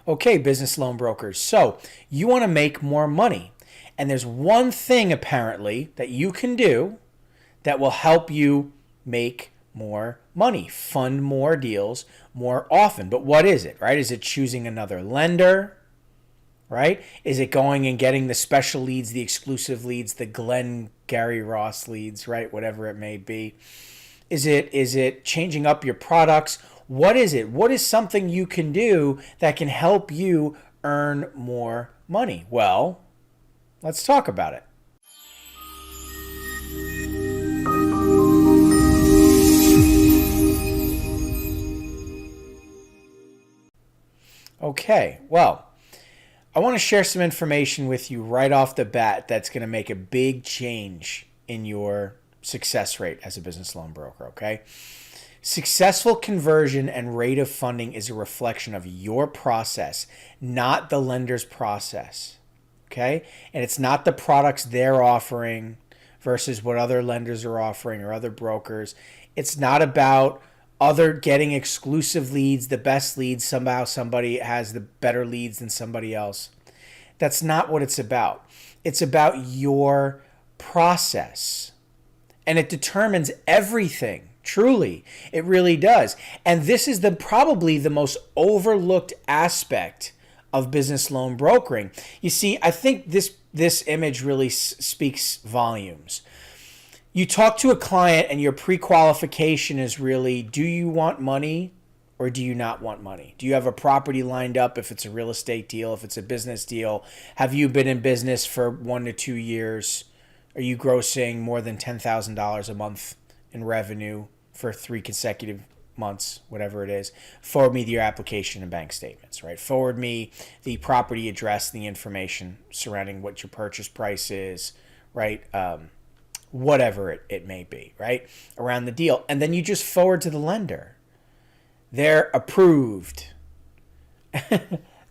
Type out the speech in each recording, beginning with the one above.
Okay, business loan brokers. So you want to make more money. And there's one thing apparently that you can do that will help you make more money, fund more deals more often. But what is it, right? Is it choosing another lender, right? Is it going and getting the special leads, the exclusive leads, the Glenn Gary Ross leads, right? Whatever it may be. Is it changing up your products? What is it? What is something you can do that can help you earn more money? Well, let's talk about it. Okay, well, I want to share some information with you right off the bat that's going to make a big change in your success rate as a business loan broker, okay? Successful conversion and rate of funding is a reflection of your process, not the lender's process, okay? And it's not the products they're offering versus what other lenders are offering or other brokers. It's not about other getting exclusive leads, the best leads. Somehow somebody has the better leads than somebody else. That's not what it's about. It's about your process. And it determines everything. Truly, it really does. And this is probably the most overlooked aspect of business loan brokering. You see, I think this image really speaks volumes. You talk to a client and your pre-qualification is really, do you want money or do you not want money? Do you have a property lined up if it's a real estate deal, if it's a business deal? Have you been in business for 1 to 2 years? Are you grossing more than $10,000 a month in revenue for 3 consecutive months, whatever it is? Forward me your application and bank statements, right? Forward me the property address, the information surrounding what your purchase price is, right? Whatever it may be, right? Around the deal. And then you just forward to the lender. They're approved.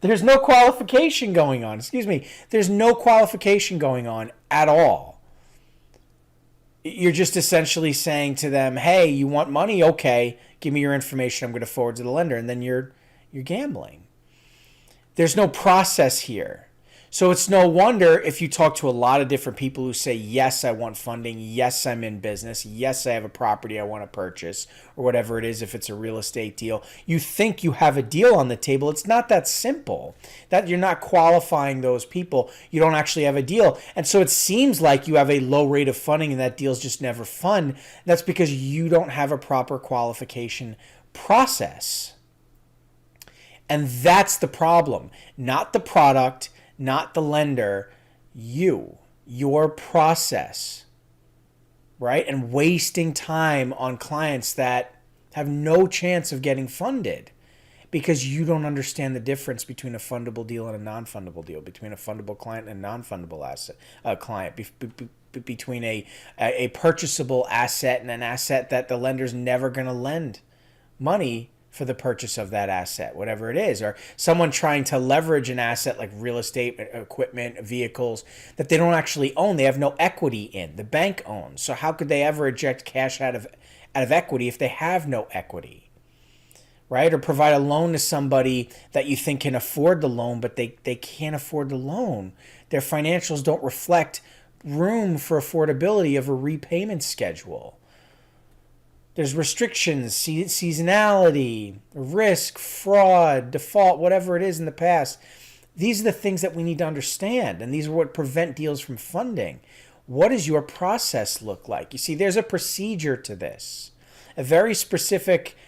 There's no qualification going on. Excuse me. There's no qualification going on at all. You're just essentially saying to them, hey, you want money? Okay, give me your information. I'm going to forward to the lender. And then you're gambling. There's no process here. So it's no wonder if you talk to a lot of different people who say, yes, I want funding. Yes, I'm in business. Yes, I have a property I want to purchase or whatever it is. If it's a real estate deal, you think you have a deal on the table. It's not that simple. That you're not qualifying those people. You don't actually have a deal. And so it seems like you have a low rate of funding and that deal's just never fun. That's because you don't have a proper qualification process. And that's the problem. Not the product, not the lender, your process, right? And wasting time on clients that have no chance of getting funded because you don't understand the difference between a fundable deal and a non-fundable deal, between a fundable client and a non-fundable client, between a purchasable asset and an asset that the lender's never going to lend money for the purchase of that asset, whatever it is, or someone trying to leverage an asset like real estate, equipment, vehicles that they don't actually own. They have no equity in. The bank owns. So how could they ever eject cash out of equity if they have no equity, right? Or provide a loan to somebody that you think can afford the loan, but they can't afford the loan. Their financials don't reflect room for affordability of a repayment schedule. There's restrictions, seasonality, risk, fraud, default, whatever it is in the past. These are the things that we need to understand, and these are what prevent deals from funding. What does your process look like? You see, there's a procedure to this, a very specific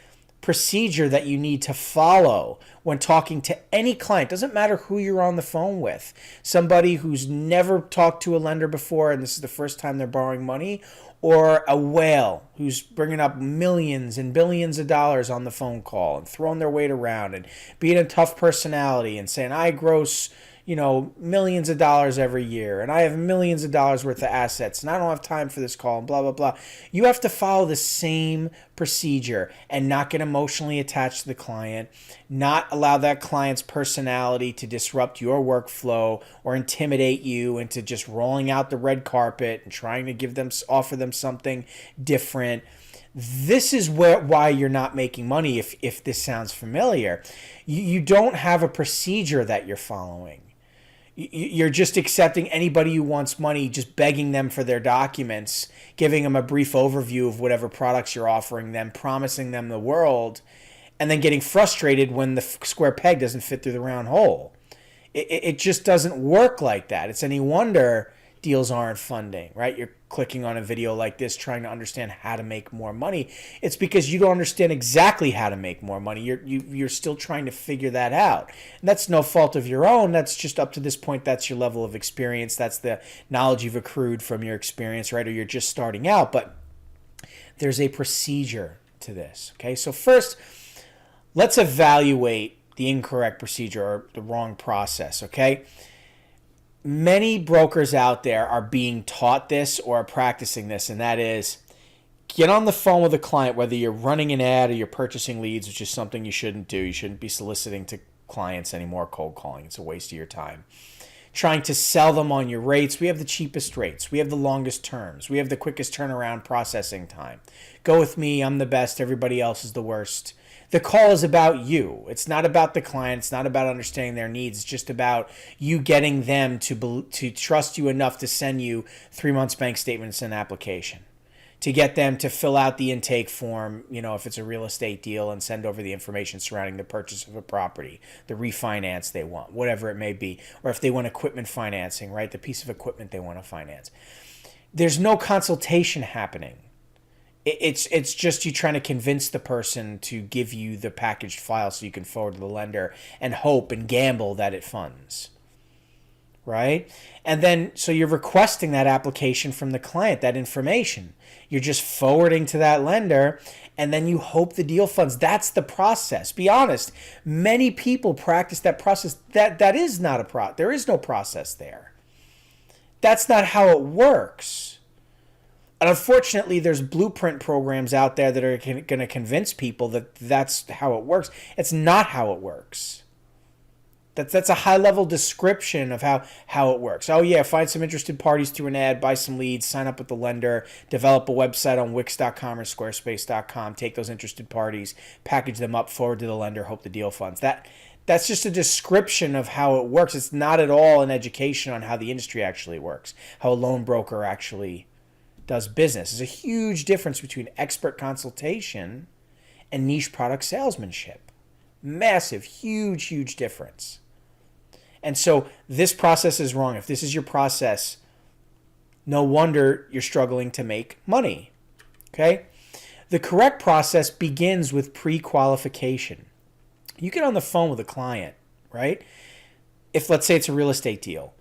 procedure that you need to follow when talking to any client. Doesn't matter who you're on the phone with. Somebody who's never talked to a lender before and this is the first time they're borrowing money, or a whale who's bringing up millions and billions of dollars on the phone call and throwing their weight around and being a tough personality and saying, I gross, millions of dollars every year and I have millions of dollars worth of assets and I don't have time for this call and blah, blah, blah. You have to follow the same procedure and not get emotionally attached to the client, not allow that client's personality to disrupt your workflow or intimidate you into just rolling out the red carpet and trying to offer them something different. This is why you're not making money, if this sounds familiar. You don't have a procedure that you're following. You're just accepting anybody who wants money, just begging them for their documents, giving them a brief overview of whatever products you're offering them, promising them the world, and then getting frustrated when the square peg doesn't fit through the round hole. It just doesn't work like that. It's any wonder deals aren't funding, right? You're clicking on a video like this trying to understand how to make more money. It's because you don't understand exactly how to make more money. You're still trying to figure that out. And that's no fault of your own. That's just up to this point. That's your level of experience. That's the knowledge you've accrued from your experience, right? Or you're just starting out. But there's a procedure to this, okay? So first, let's evaluate the incorrect procedure or the wrong process, okay? Many brokers out there are being taught this or are practicing this, and that is get on the phone with a client, whether you're running an ad or you're purchasing leads, which is something you shouldn't do. You shouldn't be soliciting to clients anymore, cold calling. It's a waste of your time. Trying to sell them on your rates. We have the cheapest rates. We have the longest terms. We have the quickest turnaround processing time. Go with me. I'm the best. Everybody else is the worst. The call is about you. It's not about the client. It's not about understanding their needs. It's just about you getting them to trust you enough to send you 3 months bank statements and application, to get them to fill out the intake form, if it's a real estate deal, and send over the information surrounding the purchase of a property, the refinance they want, whatever it may be, or if they want equipment financing, right, the piece of equipment they want to finance. There's no consultation happening. It's just you trying to convince the person to give you the packaged file so you can forward to the lender and hope and gamble that it funds, right? And then so you're requesting that application from the client, that information. You're just forwarding to that lender, and then you hope the deal funds. That's the process. Be honest. Many people practice that process. That is not a there is no process there. That's not how it works. And unfortunately, there's blueprint programs out there that are going to convince people that that's how it works. It's not how it works. That's a high-level description of how it works. Oh, yeah, find some interested parties through an ad, buy some leads, sign up with the lender, develop a website on Wix.com or Squarespace.com, take those interested parties, package them up, forward to the lender, hope the deal funds. That's just a description of how it works. It's not at all an education on how the industry actually works, how a loan broker actually does business. There's a huge difference between expert consultation and niche product salesmanship. Massive, huge, huge difference. And so this process is wrong. If this is your process, no wonder you're struggling to make money. Okay? The correct process begins with pre-qualification. You get on the phone with a client, right? If, let's say, it's a real estate deal.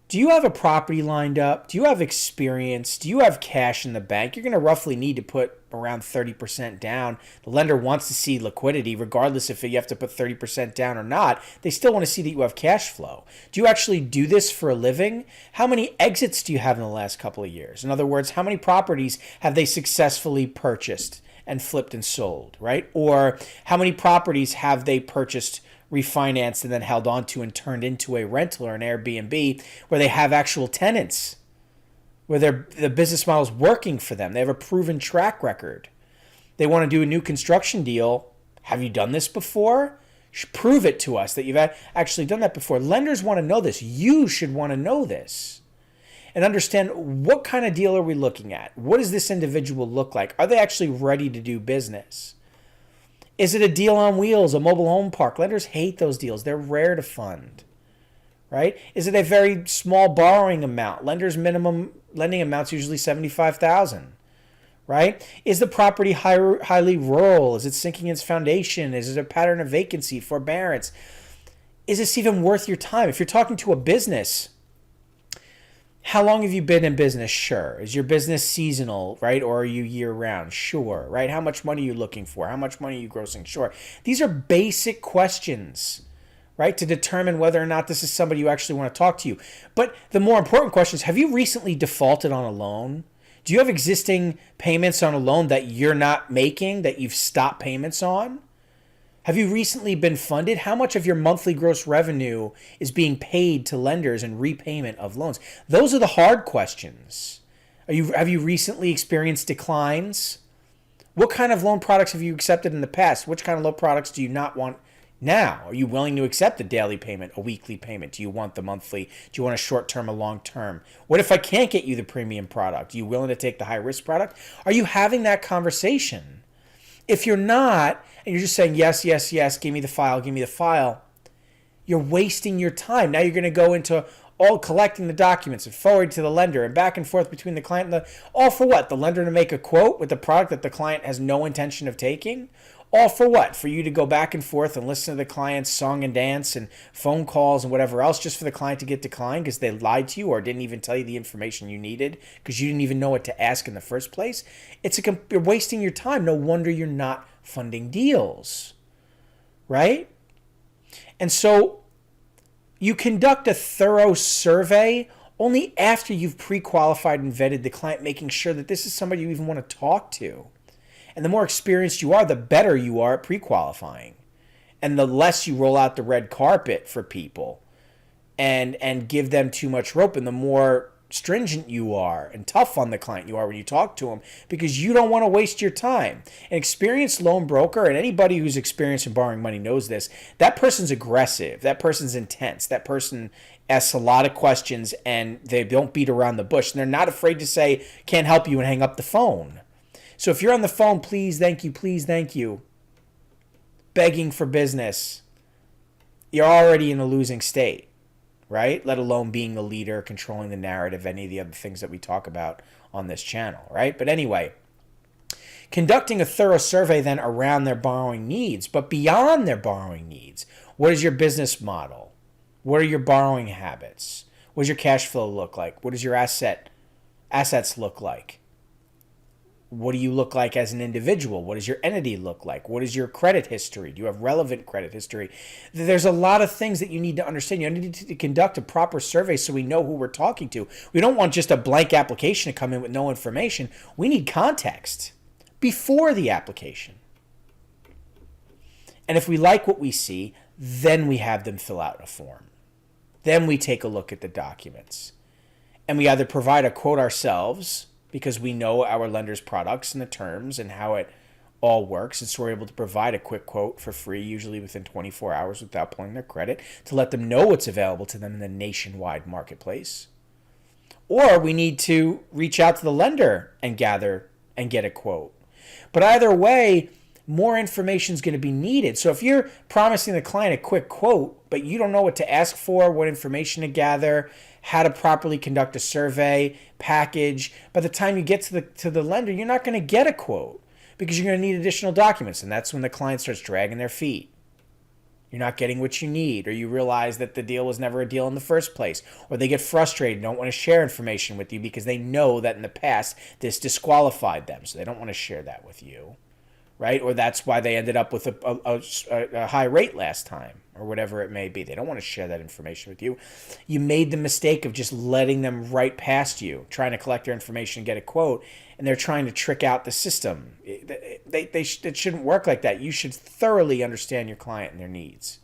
Do you have a property lined up? Do you have experience? Do you have cash in the bank? You're going to roughly need to put around 30% down. The lender wants to see liquidity, regardless if you have to put 30% down or not. They still want to see that you have cash flow. Do you actually do this for a living? How many exits do you have in the last couple of years? In other words, how many properties have they successfully purchased and flipped and sold, right? Or how many properties have they purchased, refinanced, and then held on to and turned into a rental or an Airbnb where they have actual tenants, where the business model is working for them. They have a proven track record. They want to do a new construction deal. Have you done this before? Prove it to us that you've actually done that before. Lenders want to know this. You should want to know this and understand, what kind of deal are we looking at? What does this individual look like? Are they actually ready to do business? Is it a deal on wheels, a mobile home park? Lenders hate those deals. They're rare to fund, right? Is it a very small borrowing amount? Lenders' minimum lending amount's usually $75,000, right? Is the property highly rural? Is it sinking its foundation? Is it a pattern of vacancy, forbearance? Is this even worth your time? If you're talking to a business, how long have you been in business? Sure. Is your business seasonal, right? Or are you year-round? Sure, right? How much money are you looking for? How much money are you grossing? Sure. These are basic questions, right, to determine whether or not this is somebody you actually want to talk to you. But the more important question is, have you recently defaulted on a loan? Do you have existing payments on a loan that you're not making, that you've stopped payments on? Have you recently been funded? How much of your monthly gross revenue is being paid to lenders in repayment of loans? Those are the hard questions. Have you recently experienced declines? What kind of loan products have you accepted in the past? Which kind of loan products do you not want now? Are you willing to accept a daily payment, a weekly payment? Do you want the monthly? Do you want a short term, a long term? What if I can't get you the premium product? Are you willing to take the high risk product? Are you having that conversation? If you're not, and you're just saying, yes, yes, yes, give me the file, you're wasting your time. Now you're going to go into all collecting the documents and forward to the lender and back and forth between the client and all for what? The lender to make a quote with the product that the client has no intention of taking? All for what? For you to go back and forth and listen to the client's song and dance and phone calls and whatever else just for the client to get declined because they lied to you or didn't even tell you the information you needed because you didn't even know what to ask in the first place? You're wasting your time. No wonder you're not funding deals, right? And so you conduct a thorough survey only after you've pre-qualified and vetted the client, making sure that this is somebody you even want to talk to. And the more experienced you are, the better you are at pre-qualifying. And the less you roll out the red carpet for people and give them too much rope, and the more stringent you are and tough on the client you are when you talk to them, because you don't want to waste your time. An experienced loan broker, and anybody who's experienced in borrowing money knows this, that person's aggressive, that person's intense, that person asks a lot of questions and they don't beat around the bush, and they're not afraid to say, can't help you, and hang up the phone. So if you're on the phone, please, thank you, begging for business, you're already in a losing state, right? Let alone being the leader, controlling the narrative, any of the other things that we talk about on this channel, right? But anyway, conducting a thorough survey then around their borrowing needs, but beyond their borrowing needs. What is your business model? What are your borrowing habits? What does your cash flow look like? What does your assets look like? What do you look like as an individual? What does your entity look like? What is your credit history? Do you have relevant credit history? There's a lot of things that you need to understand. You need to conduct a proper survey so we know who we're talking to. We don't want just a blank application to come in with no information. We need context before the application. And if we like what we see, then we have them fill out a form. Then we take a look at the documents. And we either provide a quote ourselves, because we know our lender's products and the terms and how it all works. And so we're able to provide a quick quote for free, usually within 24 hours without pulling their credit, to let them know what's available to them in the nationwide marketplace. Or we need to reach out to the lender and gather and get a quote. But either way, more information is going to be needed. So if you're promising the client a quick quote, but you don't know what to ask for, what information to gather, how to properly conduct a survey, package, by the time you get to the lender, you're not going to get a quote because you're going to need additional documents. And that's when the client starts dragging their feet. You're not getting what you need, or you realize that the deal was never a deal in the first place, or they get frustrated and don't want to share information with you because they know that in the past this disqualified them, so they don't want to share that with you. Right? Or that's why they ended up with a high rate last time, or whatever it may be. They don't want to share that information with you. You made the mistake of just letting them right past you, trying to collect their information and get a quote, and they're trying to trick out the system. It shouldn't work like that. You should thoroughly understand your client and their needs.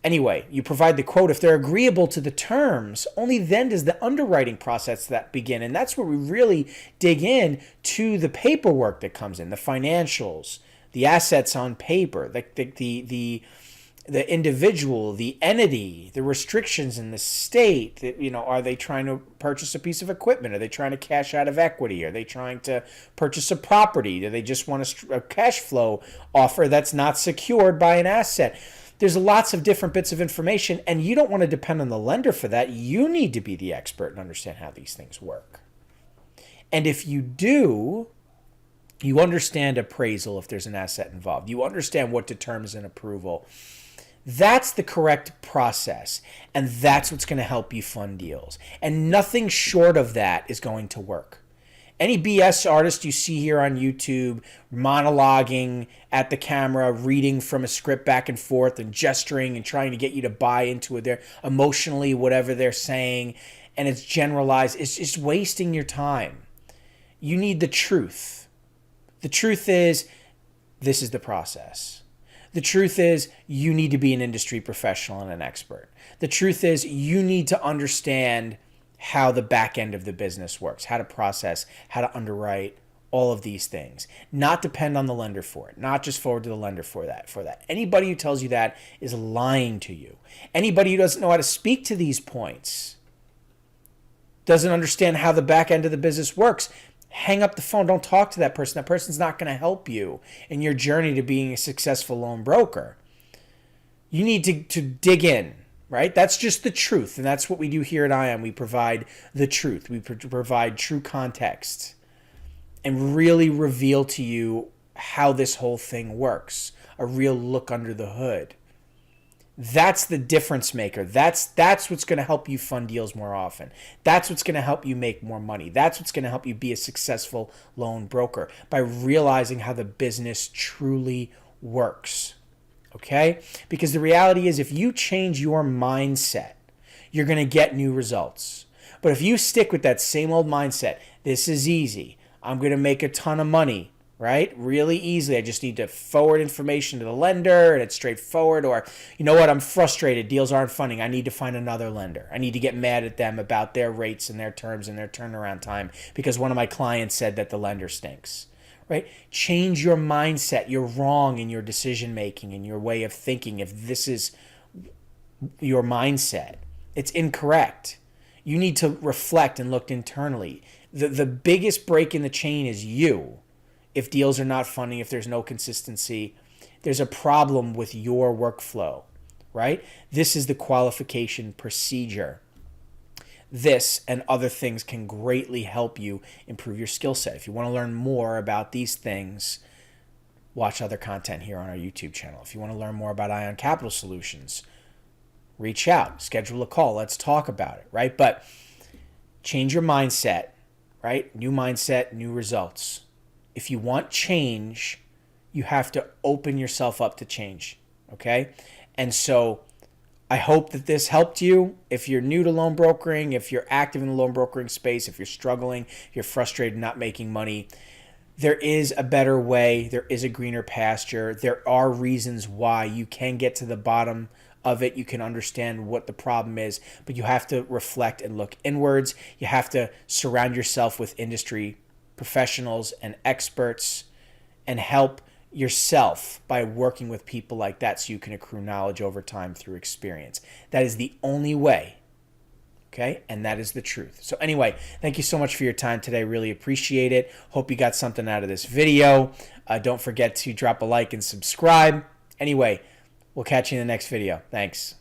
Anyway, you provide the quote. If they're agreeable to the terms, only then does the underwriting process that begin. And that's where we really dig in to the paperwork that comes in, the financials, the assets on paper, the individual, the entity, the restrictions in the state. Are they trying to purchase a piece of equipment? Are they trying to cash out of equity? Are they trying to purchase a property? Do they just want a cash flow offer that's not secured by an asset? There's lots of different bits of information, and you don't want to depend on the lender for that. You need to be the expert and understand how these things work. And if you do, you understand appraisal if there's an asset involved. You understand what determines an approval. That's the correct process, and that's what's going to help you fund deals. And nothing short of that is going to work. Any BS artist you see here on YouTube monologuing at the camera, reading from a script back and forth and gesturing and trying to get you to buy into it, their emotionally, whatever they're saying, and it's generalized, it's just wasting your time. You need the truth. The truth is, this is the process. The truth is, you need to be an industry professional and an expert. The truth is, you need to understand how the back end of the business works, how to process, how to underwrite, all of these things, not depend on the lender for it, not just forward to the lender for that. Anybody who tells you that is lying to you. Anybody who doesn't know how to speak to these points, doesn't understand how the back end of the business works, hang up the phone. Don't talk to that person. That person's not going to help you in your journey to being a successful loan broker. You need to dig in, right? That's just the truth. And that's what we do here at ION. We provide the truth. We provide true context and really reveal to you how this whole thing works. A real look under the hood. That's the difference maker. That's what's going to help you fund deals more often. That's what's going to help you make more money. That's what's going to help you be a successful loan broker, by realizing how the business truly works. Okay? Because the reality is, if you change your mindset, you're going to get new results. But if you stick with that same old mindset, this is easy, I'm going to make a ton of money, right? Really easily. I just need to forward information to the lender and it's straightforward. Or, you know what? I'm frustrated. Deals aren't funding. I need to find another lender. I need to get mad at them about their rates and their terms and their turnaround time because one of my clients said that the lender stinks, right? Change your mindset. You're wrong in your decision making and your way of thinking. If this is your mindset, it's incorrect. You need to reflect and look internally. The biggest break in the chain is you. If deals are not funding, if there's no consistency, there's a problem with your workflow, right? This is the qualification procedure. This and other things can greatly help you improve your skill set. If you want to learn more about these things, watch other content here on our YouTube channel. If you want to learn more about ION Capital Solutions, reach out, schedule a call, let's talk about it, right? But change your mindset, right? New mindset, new results. If you want change, you have to open yourself up to change, okay? And so I hope that this helped you. If you're new to loan brokering, if you're active in the loan brokering space, if you're struggling, if you're frustrated not making money, there is a better way. There is a greener pasture. There are reasons why you can get to the bottom of it. You can understand what the problem is, but you have to reflect and look inwards. You have to surround yourself with industry professionals and experts and help yourself by working with people like that so you can accrue knowledge over time through experience. That is the only way, okay? And that is the truth. So anyway, thank you so much for your time today. Really appreciate it. Hope you got something out of this video. Don't forget to drop a like and subscribe. Anyway, we'll catch you in the next video. Thanks.